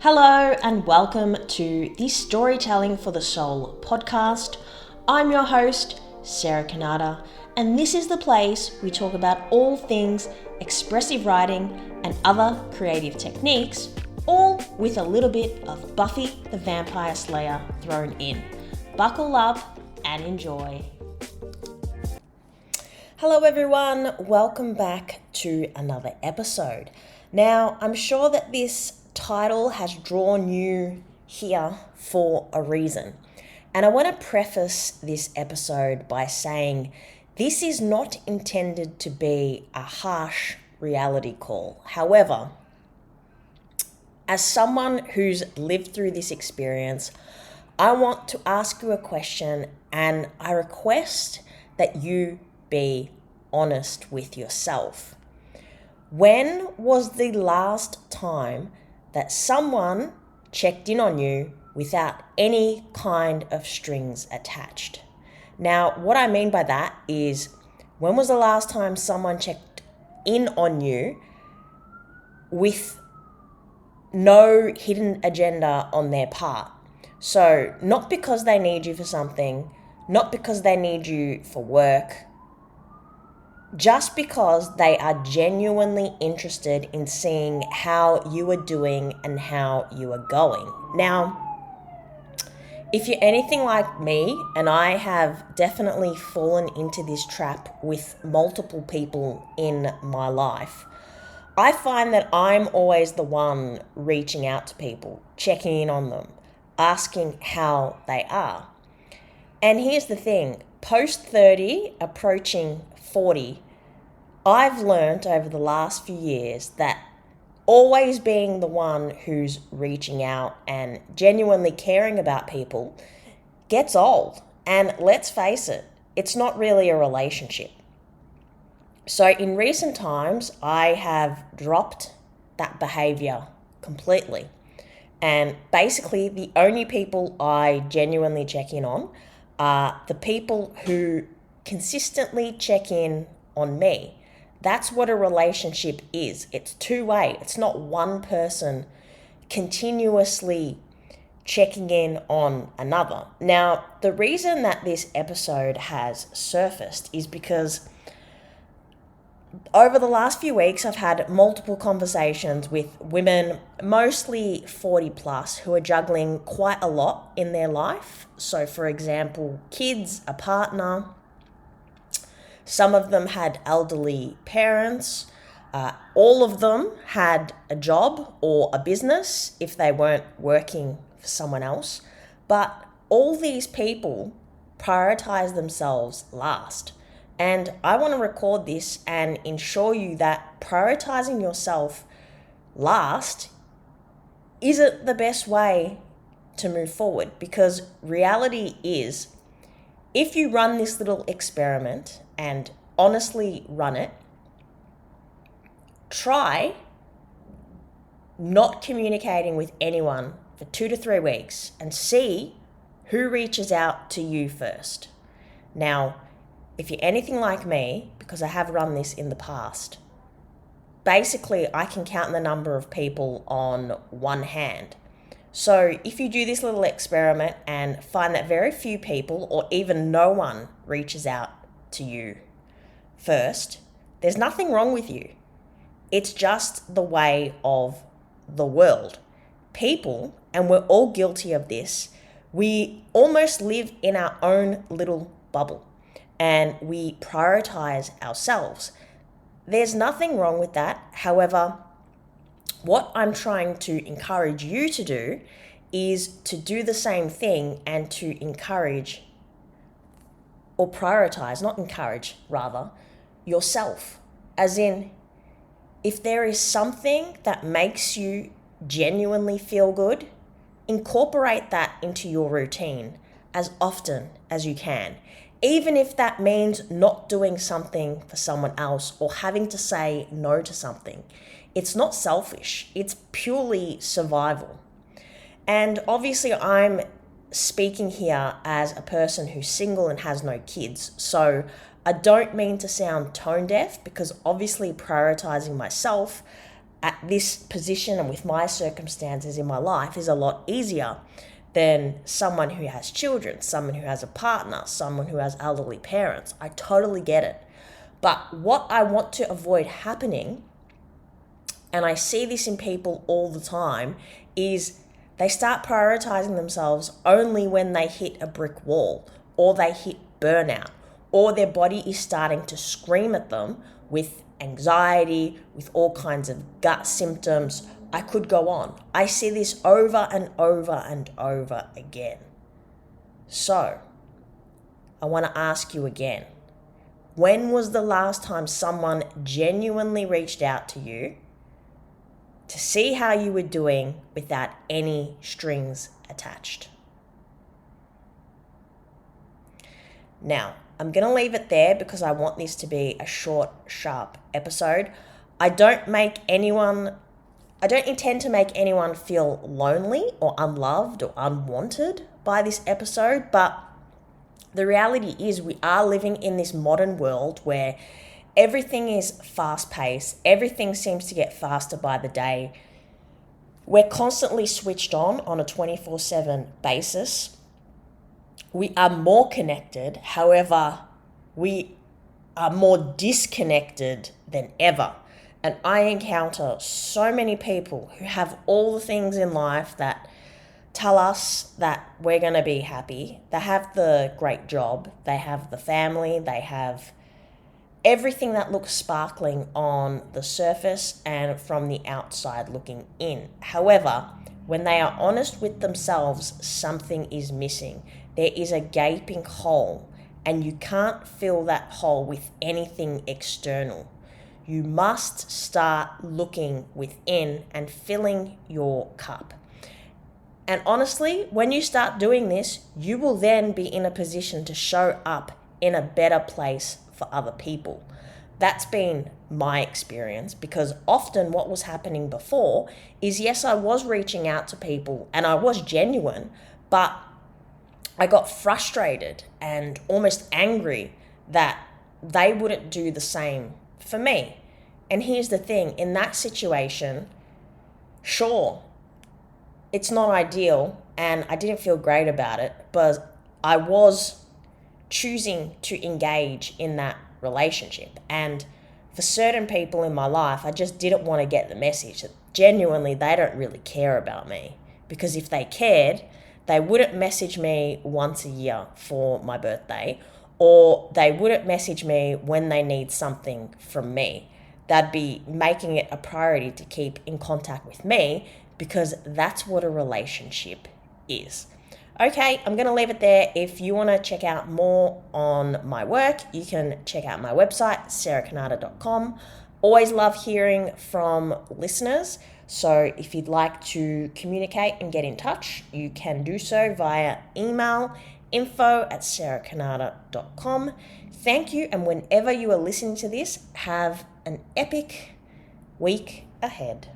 Hello and welcome to the Storytelling for the Soul podcast. I'm your host, Sarah Kanata, and this is the place we talk about all things expressive writing and other creative techniques, all with a little bit of Buffy the Vampire Slayer thrown in. Buckle up and enjoy. Hello everyone, welcome back to another episode. Now, I'm sure that this title has drawn you here for a reason. And I want to preface this episode by saying this is not intended to be a harsh reality call. However, as someone who's lived through this experience, I want to ask you a question and I request that you be honest with yourself. When was the last time that someone checked in on you without any kind of strings attached? Now, what I mean by that is, when was the last time someone checked in on you with no hidden agenda on their part? So, not because they need you for something, not because they need you for work, just because they are genuinely interested in seeing how you are doing and how you are going. Now, if you're anything like me, and I have definitely fallen into this trap with multiple people in my life, I find that I'm always the one reaching out to people, checking in on them, asking how they are. And here's the thing, post 30, approaching 40, I've learned over the last few years that always being the one who's reaching out and genuinely caring about people gets old. And let's face it, it's not really a relationship. So in recent times, I have dropped that behavior completely. And basically, the only people I genuinely check in on are the people who consistently check in on me. That's what a relationship is. It's two-way. It's not one person continuously checking in on another. Now, the reason that this episode has surfaced is because over the last few weeks, I've had multiple conversations with women, mostly 40 plus, who are juggling quite a lot in their life. So, for example, kids, a partner. Some of them had elderly parents. All of them had a job or a business if they weren't working for someone else. But all these people prioritize themselves last. And I want to record this and ensure you that prioritizing yourself last isn't the best way to move forward, because reality is, if you run this little experiment and honestly run it, try not communicating with anyone for 2 to 3 weeks and see who reaches out to you first. Now, if you're anything like me, because I have run this in the past, basically I can count the number of people on one hand. So if you do this little experiment and find that very few people or even no one reaches out to you first, there's nothing wrong with you. It's just the way of the world. People, and we're all guilty of this, we almost live in our own little bubble and we prioritize ourselves. There's nothing wrong with that. However, what I'm trying to encourage you to do is to do the same thing and to encourage, or prioritize, not encourage, rather, yourself. As in, if there is something that makes you genuinely feel good, incorporate that into your routine as often as you can. Even if that means not doing something for someone else or having to say no to something. It's not selfish, it's purely survival. And obviously I'm speaking here as a person who's single and has no kids. So I don't mean to sound tone deaf, because obviously prioritizing myself at this position and with my circumstances in my life is a lot easier than someone who has children, someone who has a partner, someone who has elderly parents. I totally get it. But what I want to avoid happening, and I see this in people all the time, is they start prioritizing themselves only when they hit a brick wall or they hit burnout or their body is starting to scream at them with anxiety, with all kinds of gut symptoms. I could go on. I see this over and over and over again. So, I want to ask you again. When was the last time someone genuinely reached out to you to see how you were doing without any strings attached? Now, I'm going to leave it there because I want this to be a short, sharp episode. I don't intend to make anyone feel lonely or unloved or unwanted by this episode, but the reality is we are living in this modern world where everything is fast-paced. Everything seems to get faster by the day. We're constantly switched on a 24/7 basis. We are more connected. However, we are more disconnected than ever. And I encounter so many people who have all the things in life that tell us that we're going to be happy. They have the great job. They have the family. They have everything that looks sparkling on the surface and from the outside looking in. However, when they are honest with themselves, something is missing. There is a gaping hole, and you can't fill that hole with anything external. You must start looking within and filling your cup. And honestly, when you start doing this, you will then be in a position to show up in a better place for other people. That's been my experience, because often what was happening before is, yes, I was reaching out to people and I was genuine, but I got frustrated and almost angry that they wouldn't do the same for me. And here's the thing, in that situation, sure, it's not ideal and I didn't feel great about it, but I was choosing to engage in that relationship. And for certain people in my life, I just didn't want to get the message that genuinely they don't really care about me. Because if they cared, they wouldn't message me once a year for my birthday, or they wouldn't message me when they need something from me. They'd be making it a priority to keep in contact with me, because that's what a relationship is. Okay, I'm going to leave it there. If you want to check out more on my work, you can check out my website, sarahkanata.com. Always love hearing from listeners. So if you'd like to communicate and get in touch, you can do so via email, info@sarahkanata.com. Thank you, and whenever you are listening to this, have an epic week ahead.